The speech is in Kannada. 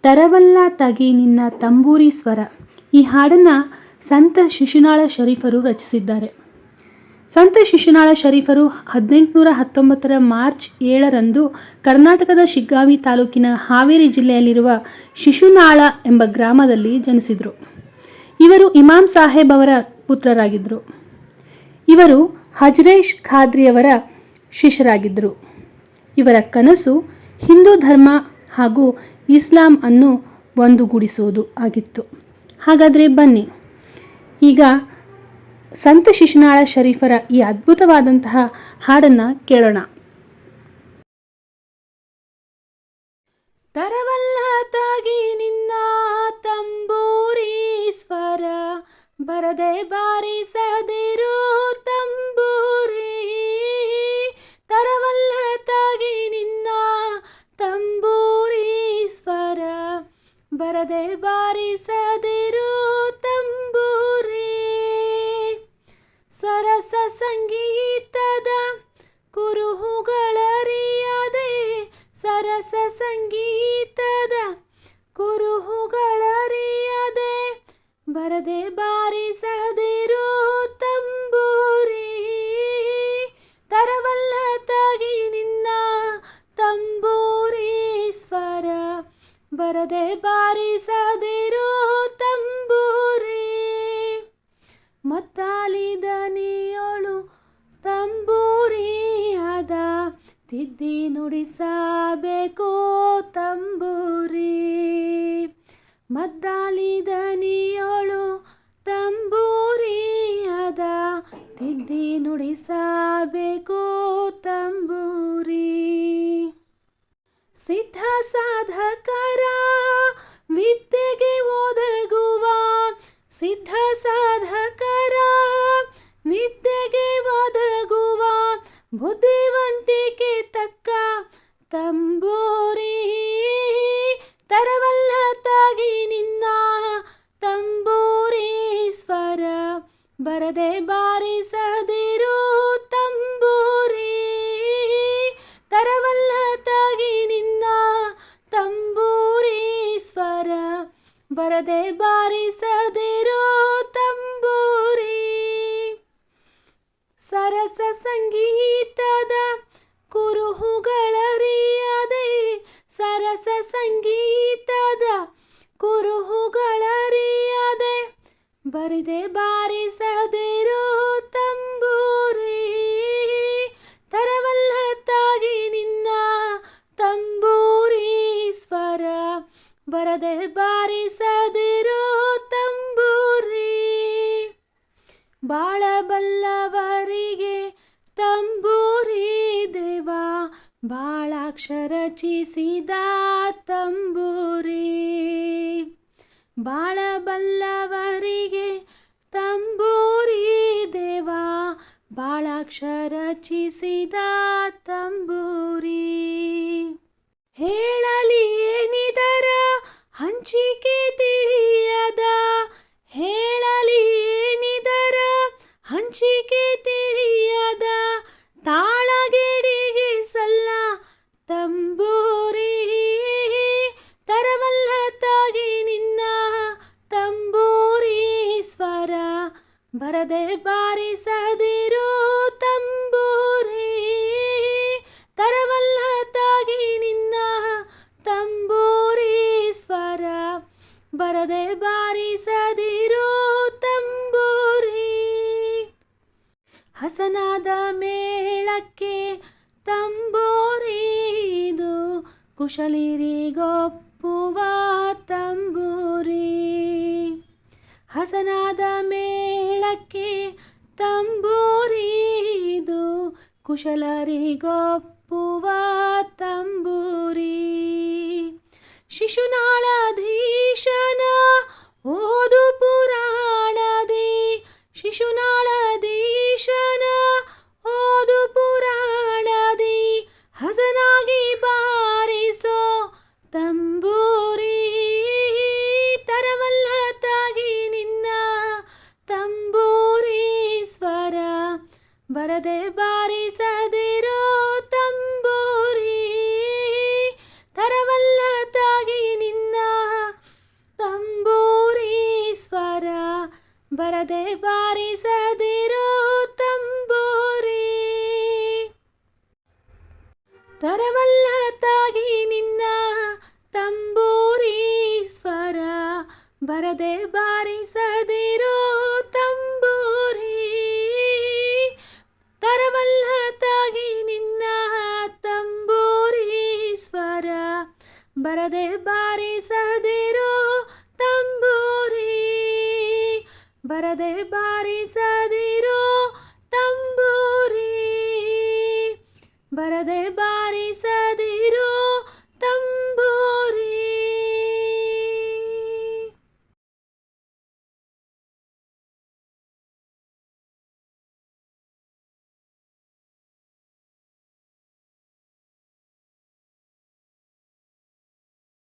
ತರವಲ್ಲ ತಗಿ ನಿನ್ನ ತಂಬೂರಿ ಸ್ವರ. ಈ ಹಾಡನ್ನು ಸಂತ ಶಿಶುನಾಳ ಶರೀಫರು ರಚಿಸಿದ್ದಾರೆ. ಸಂತ ಶಿಶುನಾಳ ಶರೀಫರು 1819 ಮಾರ್ಚ್ 7 ಕರ್ನಾಟಕದ ಶಿಗ್ಗಾಂವಿ ತಾಲೂಕಿನ ಹಾವೇರಿ ಜಿಲ್ಲೆಯಲ್ಲಿರುವ ಶಿಶುನಾಳ ಎಂಬ ಗ್ರಾಮದಲ್ಲಿ ಜನಿಸಿದರು. ಇವರು ಇಮಾಮ್ ಸಾಹೇಬ್ ಅವರ ಪುತ್ರರಾಗಿದ್ದರು. ಇವರು ಹಜ್ರೇಶ್ ಖಾದ್ರಿಯವರ ಶಿಷ್ಯರಾಗಿದ್ದರು. ಇವರ ಕನಸು ಹಿಂದೂ ಧರ್ಮ ಹಾಗೂ ಇಸ್ಲಾಂ ಅನ್ನು ಒಂದುಗೂಡಿಸುವುದು ಆಗಿತ್ತು. ಹಾಗಾದರೆ ಬನ್ನಿ ಈಗ ಸಂತ ಶಿಶುನಾಳ ಶರೀಫರ ಈ ಅದ್ಭುತವಾದಂತಹ ಹಾಡನ್ನು ಕೇಳೋಣ. ತರವಲ್ಲ ತಾಗಿ ನಿನ್ನ ತಂಬೂರಿ ಸ್ವರ, ಬರದೆ ಬಾರಿಸದಿರು ತಂಬೂರಿ. ತರವಲ್ಲ ತಾಗಿ ನಿನ್ನ ತಂಬೂರಿ ಸ್ವರ, ಬರದೆ ಬಾರಿಸದಿರು ತಂಬೂರಿ. ಸರಸ ಸಂಗೀತದ ಕುರುಹುಗಳರಿಯದೆ, ಸರಸ ಸಂಗೀತದ ಕುರುಹುಗಳರಿಯದೆ, ಬರದೆ ಬಾರಿಸದಿರು ತಂಬೂರಿ. ತರವಲ್ಲ ತಾಗಿ ನಿನ್ನ ತಂಬೂರಿ ಸ್ವರ, ಬರದೆ ಬಾರಿಸದಿರು ತಂಬೂರಿ. ಮತ್ತಾಲಿದ ನೀಯೊಳು ತಂಬೂರಿಯಾದ, ತಿದ್ದಿ ನುಡಿಸಬೇಕು ತಂಬೂರಿ. ಮದ್ದಾಲಿದ ನೀಯೊಳು ತಂಬೂರಿಯಾದ, ತಿದ್ದಿ ನುಡಿಸಬೇಕು ತಂಬೂರಿ. ಸಿದ್ಧ ಸಾಧಕರ ವಿದ್ಯೆಗೆ ಒದಗುವ, ಸಿದ್ಧ ಸಾಧಕರ ವಿದ್ಯೆಗೆ ಒದಗುವ, ಬುದ್ಧಿವಂತಿಕೆ ತಕ್ಕ ತಂಬೂರಿ. ತರವಲ್ಲ ತಾಗಿ ನಿನ್ನ ತಂಬೂರಿ ಸ್ವರ, ಬರದೆ ಬಾರಿಸದಿರು ತಂಬೂರಿ. ತರವಲ್ಲ ತಾಗಿ ನಿನ್ನ ತಂಬೂರಿ ಸ್ವರ, ಬರದೆ ಬಾರಿಸದಿರು ತಂಬೂರಿ. ಸರಸ ಸಂಗೀತದ ಕುರುಹುಗಳರಿಯದೆ, ಸರಸ ಸಂಗೀತದ ಕುರುಹುಗಳರಿಯದೆ, ಬರದೆ ಬಾರಿಸದಿರು ತಂಬೂರಿ. ತರವಲ್ಲ ತಾಗಿ ನಿನ್ನ ತಂಬೂರಿ ಸ್ವರ, ಬರದೆ ಬಾರಿಸದಿರು ತಂಬೂರಿ. ಬಾಳಬಲ್ಲವರಿಗೆ ತಂಬೂರಿ ದೇವ, ಬಾಳಾಕ್ಷರ ರಚಿಸಿದ ತಂಬೂರಿ. ಬಾಳಬಲ್ಲವರಿಗೆ ತಂಬೂರಿ ದೇವ, ಬಾಳಾಕ್ಷರ ರಚಿಸಿದ ತಂಬೂರಿ. ಹೇಳಲಿ ಏನಿದರ ಹಂಚಿಕೆ ತಿಳಿಯದ, ಹೇಳಲಿ ಏನಿದರ ಹಂಚಿಕೆ ತಿಳಿಯದ, ತಾಳಗೆಡಿಗೆ ಸಲ್ಲ ತಂಬೂರಿ. ತರವಲ್ಲ ತಾಗಿ ನಿನ್ನ ತಂಬೂರಿ ಸ್ವರ, ಬರದೆ ಬಾರಿಸದಿರು ತಂಬೂರಿ. ತರವಲ್ಲ ತಾಗಿ ನಿನ್ನ ತಂಬೂರಿ ಸ್ವರ, ಬರದೆ ಬಾರಿಸದಿರು ತಂಬೂರಿ. ಹಸನಾದ ಮೇಳಕ್ಕೆ ತಂಬೂರಿದು, ಕುಶಲಿರಿಗೊಪ್ಪುವ ತಂಬೂರಿ. ಹಸನಾದ ಮೇಳಕ್ಕೆ ತಂಬೂರಿದು, ಕುಶಲರಿಗೊಪ್ಪುವ ತಂಬೂರಿ. ಶಿಶುನಾಳಧೀಶನ ಓದು ಪುರಾಣದಿ, ಶಿಶುನಾಳಧೀಶನ ಓದು ಪುರಾಣದಿ, ಹಸನಾಗಿ ಬಾರಿಸೋ ತಂಬೂರಿ. ತರವಲ್ಲ ತಾಗಿ ನಿನ್ನ ತಂಬೂರಿ ಸ್ವರ, ಬರದೆ ಬಾರಿಸದಿರೋ ತಂಬೂರಿ. ತರವಲ್ಲ ತಾಗಿ ನಿನ್ನ ಬರದೆ ಬಾರಿಸದಿರೋ ತಂಬೂರಿ. ತರವಲ್ಲ ತಾಗಿ ನಿನ್ನ ತಂಬೂರಿ ಸ್ವರ, ಬರದೆ ಬಾರಿಸದಿರೋ ತಂಬೂರಿ. ತರವಲ್ಲ ತಾಗಿ ನಿನ್ನ ತಂಬೂರಿ ಸ್ವರ, ಬರದೆ ಬಾರಿಸದಿರೋ ತಂಬೂರಿ. ಬರದೆ ಬಾರಿಸದಿರೋ ತಂಬೂರಿ. ಬರದೆ